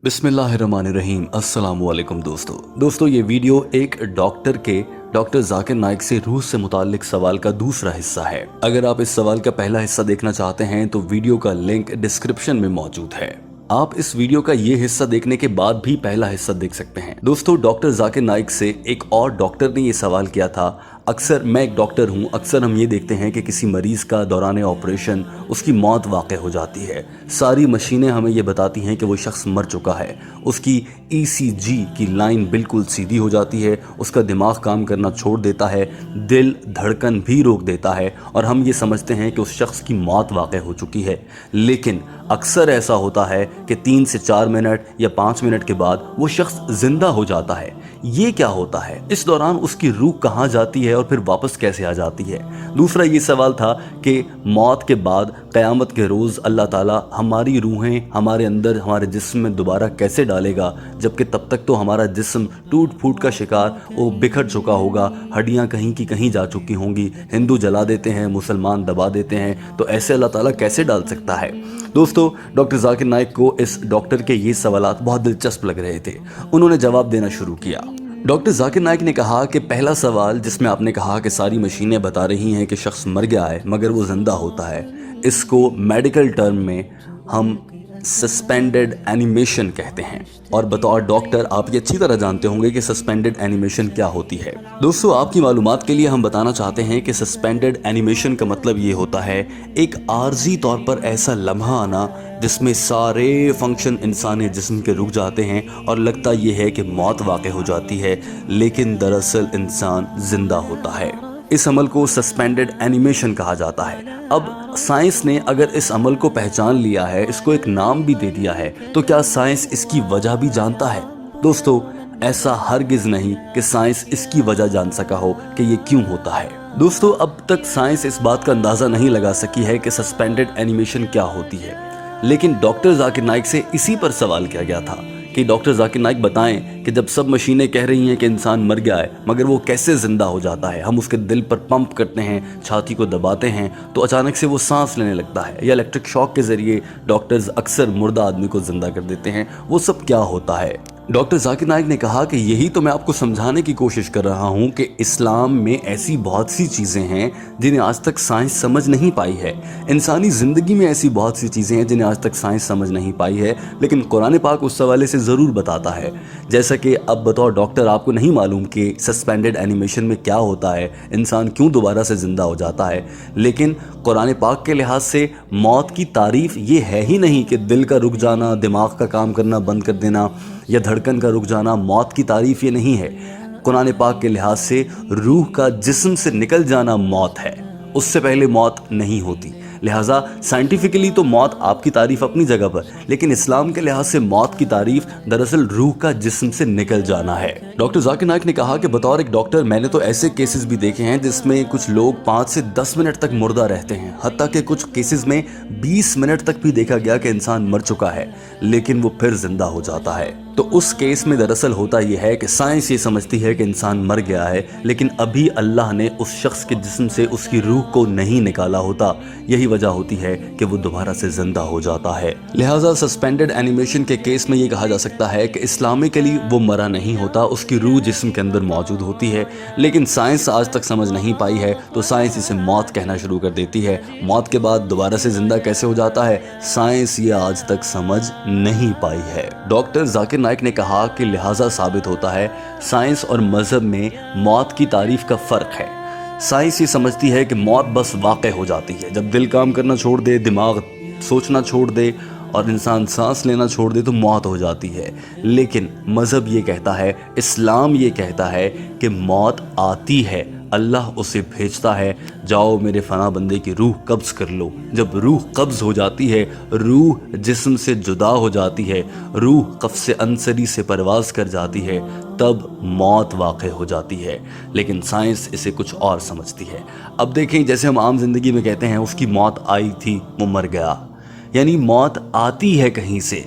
बिस्मिल्लाहिर्रहमानिर्रहीम। अस्सलाम वालेकुम दोस्तों ये वीडियो एक डॉक्टर जाकिर नाइक से रूह से मुताल्लिक सवाल का दूसरा हिस्सा है। अगर आप इस सवाल का पहला हिस्सा देखना चाहते हैं तो वीडियो का लिंक डिस्क्रिप्शन में मौजूद है। आप इस वीडियो का ये हिस्सा देखने के बाद भी पहला हिस्सा देख सकते हैं। दोस्तों, डॉक्टर जाकिर नाइक से एक और डॉक्टर ने ये सवाल किया था। अक्सर मैं एक डॉक्टर हूँ, अक्सर हम ये देखते हैं कि किसी मरीज़ का दौरान ऑपरेशन उसकी मौत वाक़ हो जाती है। सारी मशीनें हमें ये बताती हैं कि वो शख्स मर चुका है। उसकी ECG की लाइन बिल्कुल सीधी हो जाती है, उसका दिमाग काम करना छोड़ देता है, दिल धड़कन भी रोक देता है और हम ये समझते हैं कि उस शख्स की मौत वाक़ हो चुकी है। लेकिन अक्सर ऐसा होता है कि 3 से 4 मिनट या 5 मिनट के बाद वो शख्स ज़िंदा हो जाता है। ये क्या होता है? इस दौरान उसकी रूह कहाँ जाती है और फिर वापस कैसे आ जाती है? दूसरा ये सवाल था कि मौत के बाद क़यामत के रोज़ अल्लाह ताला हमारी रूहें हमारे अंदर हमारे जिस्म में दोबारा कैसे डालेगा, जबकि तब तक तो हमारा जिस्म टूट फूट का शिकार वो बिखर चुका होगा, हड्डियाँ कहीं की कहीं जा चुकी होंगी। हिंदू जला देते हैं, मुसलमान दबा देते हैं, तो ऐसे अल्लाह ताला कैसे डाल सकता है? दोस्तों, डॉक्टर जाकिर नाइक को इस डॉक्टर के ये सवालात बहुत दिलचस्प लग रहे थे। उन्होंने जवाब देना शुरू किया। डॉक्टर जाकिर नाइक ने कहा कि पहला सवाल जिसमें आपने कहा कि सारी मशीनें बता रही हैं कि शख्स मर गया है मगर वो ज़िंदा होता है, इसको मेडिकल टर्म में हम सस्पेंडेड एनिमेशन कहते हैं। और बतौर डॉक्टर आप ये अच्छी तरह जानते होंगे कि सस्पेंडेड एनिमेशन क्या होती है। दोस्तों, आपकी मालूमात के लिए हम बताना चाहते हैं कि सस्पेंडेड एनिमेशन का मतलब ये होता है एक आर्जी तौर पर ऐसा लम्हा आना जिसमें सारे फंक्शन इंसानी जिस्म के रुक जाते हैं और लगता ये है कि मौत वाक़ हो जाती है, लेकिन दरअसल इंसान जिंदा होता है। इस अमल को सस्पेंडेड एनिमेशन कहा जाता है। अब साइंस ने अगर इस अमल को पहचान लिया है, इसको एक नाम भी दे दिया है, तो क्या साइंस इसकी वजह भी जानता है? दोस्तों, ऐसा हरगिज नहीं कि साइंस इसकी वजह जान सका हो कि ये क्यों होता है। दोस्तों, अब तक साइंस इस बात का अंदाज़ा नहीं लगा सकी है कि सस्पेंडेड एनिमेशन क्या होती है, लेकिन डॉक्टर जाकिर नाइक से इसी पर सवाल किया गया था कि डॉक्टर जाकिर नाइक बताएं कि जब सब मशीनें कह रही हैं कि इंसान मर गया है मगर वो कैसे ज़िंदा हो जाता है। हम उसके दिल पर पंप करते हैं, छाती को दबाते हैं तो अचानक से वो सांस लेने लगता है, या इलेक्ट्रिक शॉक के ज़रिए डॉक्टर्स अक्सर मुर्दा आदमी को ज़िंदा कर देते हैं। वो सब क्या होता है? डॉक्टर जाकिर नाइक ने कहा कि यही तो मैं आपको समझाने की कोशिश कर रहा हूँ कि इस्लाम में ऐसी बहुत सी चीज़ें हैं जिन्हें आज तक साइंस समझ नहीं पाई है। इंसानी ज़िंदगी में ऐसी बहुत सी चीज़ें हैं जिन्हें आज तक साइंस समझ नहीं पाई है, लेकिन कुरान पाक उस हवाले से ज़रूर बताता है। जैसा कि अब बतौर डॉक्टर आपको नहीं मालूम कि सस्पेंडेड एनिमेशन में क्या होता है, इंसान क्यों दोबारा से ज़िंदा हो जाता है, लेकिन कुरान पाक के लिहाज से मौत की तारीफ़ ये है ही नहीं कि दिल का रुक जाना, दिमाग का काम करना बंद कर देना या धड़कन का रुक जाना। मौत की तारीफ़ ये नहीं है। कुरान पाक के लिहाज से रूह का जिस्म से निकल जाना मौत है, उससे पहले मौत नहीं होती। लिहाजा साइंटिफिकली तो मौत आपकी तारीफ़ अपनी जगह पर, लेकिन इस्लाम के लिहाज से मौत की तारीफ़ दरअसल रूह का जिस्म से निकल जाना है। डॉक्टर जाकिर नाइक ने कहा कि बतौर एक डॉक्टर मैंने तो ऐसे केसेस भी देखे हैं जिसमें कुछ लोग 5 से 10 मिनट तक मुर्दा रहते हैं, हत्ता कि कुछ केसेस में 20 मिनट तक भी देखा गया कि इंसान मर चुका है लेकिन वो फिर जिंदा हो जाता है। तो उस केस में दरअसल होता यह है कि साइंस ये समझती है कि इंसान मर गया है, लेकिन अभी अल्लाह ने उस शख्स के जिस्म से उसकी रूह को नहीं निकाला होता। यही वजह होती है कि वो दोबारा से जिंदा हो जाता है। लिहाजा सस्पेंडेड एनिमेशन के केस में ये कहा जा सकता है कि इस्लामिकली वो मरा नहीं होता, उसकी रूह जिस्म के अंदर मौजूद होती है, लेकिन साइंस आज तक समझ नहीं पाई है तो साइंस इसे मौत कहना शुरू कर देती है। मौत के बाद दोबारा से जिंदा कैसे हो जाता है, साइंस ये आज तक समझ नहीं पाई है। डॉक्टर जाकिर नाइक ने कहा कि लिहाजा साबित होता है साइंस और मजहब में मौत की तारीफ का फ़र्क है। साइंस ये समझती है कि मौत बस वाक़े हो जाती है जब दिल काम करना छोड़ दे, दिमाग सोचना छोड़ दे और इंसान सांस लेना छोड़ दे तो मौत हो जाती है। लेकिन मज़हब ये कहता है, इस्लाम ये कहता है कि मौत आती है, अल्लाह उसे भेजता है, जाओ मेरे फना बंदे की रूह कब्ज़ कर लो। जब रूह कब्ज़ हो जाती है, रूह जिस्म से जुदा हो जाती है, रूह कफ़्स अंसरी से परवाज़ कर जाती है, तब मौत वाक़े हो जाती है। लेकिन साइंस इसे कुछ और समझती है। अब देखें, जैसे हम आम जिंदगी में कहते हैं उसकी मौत आई थी, वो मर गया, यानी मौत आती है कहीं से,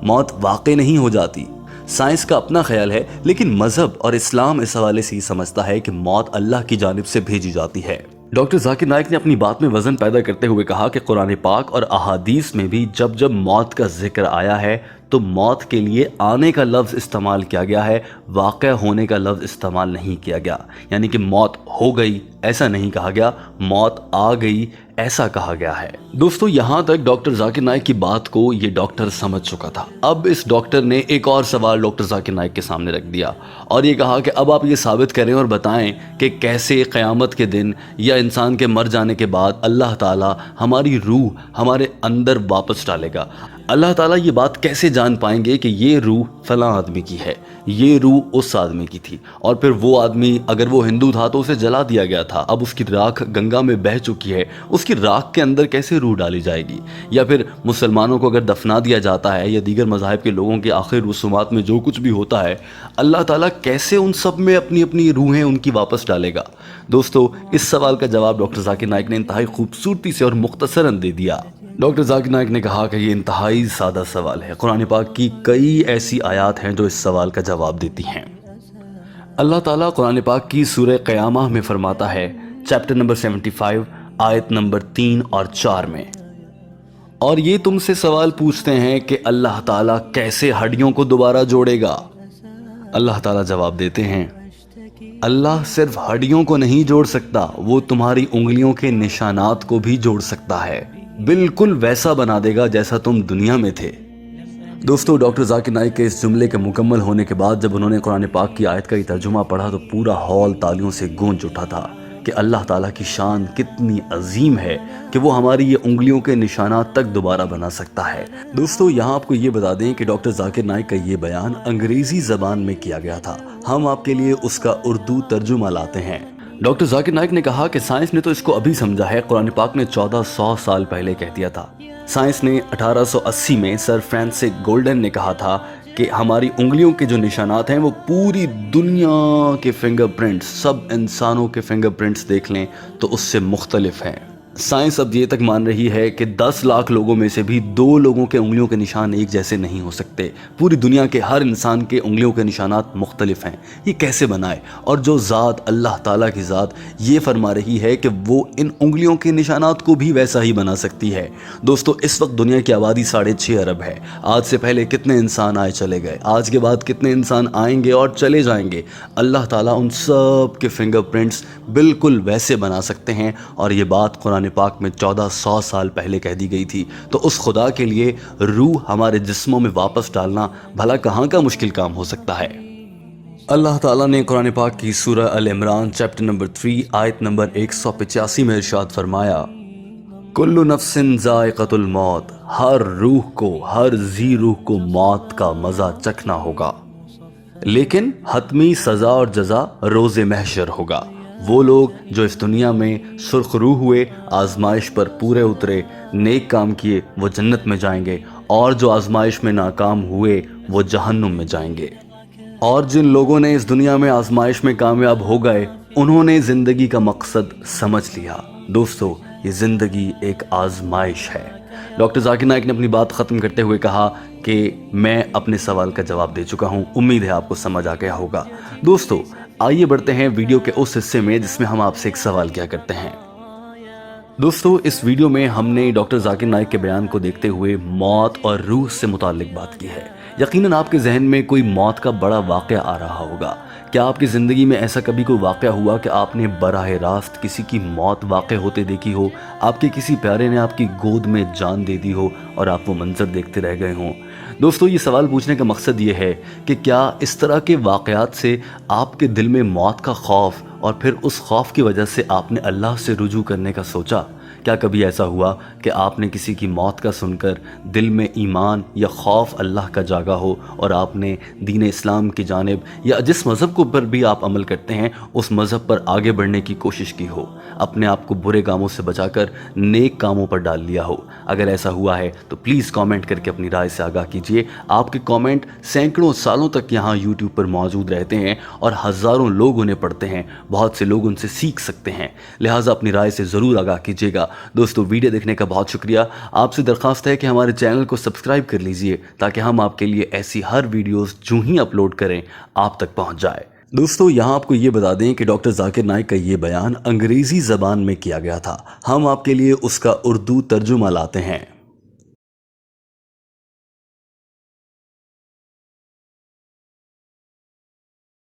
मौत वाक़े नहीं हो जाती। साइंस का अपना ख्याल है, लेकिन मजहब और इस्लाम इस हवाले से ही समझता है कि मौत अल्लाह की जानिब से भेजी जाती है। डॉक्टर जाकिर नाइक ने अपनी बात में वजन पैदा करते हुए कहा कि कुरान पाक और अहादीस में भी जब जब मौत का जिक्र आया है तो मौत के लिए आने का लफ्ज़ इस्तेमाल किया गया है, वाक़या होने का लफ्ज़ इस्तेमाल नहीं किया गया। यानी कि मौत हो गई ऐसा नहीं कहा गया, मौत आ गई ऐसा कहा गया है। दोस्तों यहाँ तक डॉक्टर जाकिर नाइक की बात को ये डॉक्टर समझ चुका था। अब इस डॉक्टर ने एक और सवाल डॉक्टर जाकिर नाइक के सामने रख दिया और ये कहा कि अब आप ये साबित करें और बताएं कि कैसे क़यामत के दिन या इंसान के मर जाने के बाद अल्लाह ताला हमारी रूह हमारे अंदर वापस डालेगा। अल्लाह ताला ये बात कैसे जान पाएंगे कि ये रूह फलां आदमी की है, ये रूह उस आदमी की थी, और फिर वो आदमी अगर वो हिंदू था तो उसे जला दिया गया था, अब उसकी राख गंगा में बह चुकी है, उसकी राख के अंदर कैसे रूह डाली जाएगी? या फिर मुसलमानों को अगर दफना दिया जाता है या दीगर मज़ाहिब के लोगों के आखिर रसूमात में जो कुछ भी होता है, अल्लाह ताला कैसे उन सब में अपनी अपनी रूहें उनकी वापस डालेगा? दोस्तों इस सवाल का जवाब डॉक्टर जाकिर नाइक ने इंतहाई खूबसूरती से और मुख्तसरन दे दिया। डॉक्टर जाकिर नाइक ने कहा कि ये इंतहाई सादा सवाल है। कुरान पाक की कई ऐसी आयत हैं जो इस सवाल का जवाब देती हैं। अल्लाह ताला कुरान पाक की सूरह क़यामा में फरमाता है, चैप्टर नंबर 75 आयत नंबर 3 और 4 में, और ये तुमसे सवाल पूछते हैं कि अल्लाह ताला कैसे हड्डियों को दोबारा जोड़ेगा। अल्लाह ताला जवाब देते हैं, अल्लाह सिर्फ हड्डियों को नहीं जोड़ सकता, वो तुम्हारी उंगलियों के निशानात को भी जोड़ सकता है, बिल्कुल वैसा बना देगा जैसा तुम दुनिया में थे। दोस्तों डॉक्टर जाकिर नाइक के इस जुमले के मुकम्मल होने के बाद जब उन्होंने कुरान पाक की आयत का ये तर्जुमा पढ़ा तो पूरा हॉल तालियों से गूंज उठा था कि अल्लाह ताला की शान कितनी अजीम है कि वो हमारी ये उंगलियों के निशानात तक दोबारा बना सकता है। दोस्तों यहाँ आपको ये बता दें कि डॉक्टर जाकिर नाइक का ये बयान अंग्रेज़ी ज़बान में किया गया था। हम आपके लिए उसका उर्दू तर्जुमा लाते हैं। डॉक्टर जाकिर नाइक ने कहा कि साइंस ने तो इसको अभी समझा है, कुरान पाक ने 1400 साल पहले कह दिया था। साइंस ने 1880 में सर फ्रांसिस गोल्डन ने कहा था कि हमारी उंगलियों के जो निशानात हैं वो पूरी दुनिया के फिंगरप्रिंट्स, सब इंसानों के फिंगरप्रिंट्स देख लें तो उससे मुख्तलिफ हैं। साइंस अब ये तक मान रही है कि 10 लाख लोगों में से भी 2 लोगों के उंगलियों के निशान एक जैसे नहीं हो सकते। पूरी दुनिया के हर इंसान के उंगलियों के निशानात मुख्तलिफ हैं। ये कैसे बनाए? और जो ज़ात अल्लाह ताला की ज़ात ये फरमा रही है कि वो इन उंगलियों के निशानात को भी वैसा ही बना सकती है। दोस्तों इस वक्त दुनिया की आबादी 6.5 अरब है। आज से पहले कितने इंसान आए चले गए, आज के बाद कितने इंसान आएंगे और चले जाएंगे। अल्लाह ताला उन सब के फिंगरप्रिंट्स बिल्कुल वैसे बना सकते हैं और ये बात कुरान पाक में 1400 साल पहले कह दी गई थी। तो उस खुदा के लिए रूह हमारे जिस्मों में वापस डालना भला कहाँ का मुश्किल काम हो सकता है। अल्लाह ताला ने कुरान पाक की सूरह अल इमरान चैप्टर नंबर 3 आयत नंबर 185 में इरशाद फरमाया, कुल्लु नफ्सिन ज़ाइक़तुल मौत, हर रूह को, हर जी रूह को मौत का मज़ा चखना होगा, लेकिन हतमी सज़ा और जज़ा रोज़े महशर होगा। वो लोग जो इस दुनिया में सुर्खरू हुए, आजमाइश पर पूरे उतरे, नेक काम किए, वो जन्नत में जाएंगे, और जो आजमाइश में नाकाम हुए वो जहन्नुम में जाएंगे। और जिन लोगों ने इस दुनिया में आजमाइश में कामयाब हो गए, उन्होंने ज़िंदगी का मकसद समझ लिया। दोस्तों ये ज़िंदगी एक आजमाइश है। डॉक्टर जाकिर नाइक ने अपनी बात ख़त्म करते हुए कहा कि मैं अपने सवाल का जवाब दे चुका हूँ, उम्मीद है आपको समझ आ गया होगा। दोस्तों आइए बढ़ते हैं वीडियो के उस हिस्से में जिसमें हम आपसे एक सवाल किया करते हैं। दोस्तों इस वीडियो में हमने डॉक्टर जाकिर नाइक के बयान को देखते हुए मौत और रूह से मुताल्लिक बात की है। यकीनन आपके जहन में कोई मौत का बड़ा वाक़या आ रहा होगा। क्या आपकी ज़िंदगी में ऐसा कभी कोई वाक़या हुआ कि आपने बराह रास्त किसी की मौत वाक़ होते देखी हो, आपके किसी प्यारे ने आपकी गोद में जान दे दी हो और आप वो मंज़र देखते रह गए हों? दोस्तों ये सवाल पूछने का मकसद ये है कि क्या इस तरह के वाक़यात से आपके दिल में मौत का खौफ और फिर उस खौफ की वजह से आपने अल्लाह से रुजू करने का सोचा? क्या कभी ऐसा हुआ कि आपने किसी की मौत का सुनकर दिल में ईमान या खौफ अल्लाह का जागा हो और आपने दीन इस्लाम की जानिब या जिस मज़हब को पर भी आप अमल करते हैं उस मज़हब पर आगे बढ़ने की कोशिश की हो, अपने आप को बुरे कामों से बचाकर नेक कामों पर डाल लिया हो? अगर ऐसा हुआ है तो प्लीज़ कमेंट करके अपनी राय से आगाह कीजिए। आपके कमेंट सैकड़ों सालों तक यहाँ यूट्यूब पर मौजूद रहते हैं और हज़ारों लोग उन्हें पढ़ते हैं, बहुत से लोग उनसे सीख सकते हैं, लिहाजा अपनी राय से ज़रूर आगाह कीजिएगा। दोस्तों वीडियो देखने का बहुत शुक्रिया। आपसे दरख्वास्त है कि हमारे चैनल को सब्सक्राइब कर लीजिए ताकि हम आपके लिए ऐसी हर वीडियोस जो ही अपलोड करें आप तक पहुंच जाए। दोस्तों यहाँ आपको ये बता दें कि डॉक्टर जाकिर नाइक का ये बयान अंग्रेज़ी ज़बान में किया गया था। हम आपके लिए उसका उर्दू तर्जुमा लाते हैं।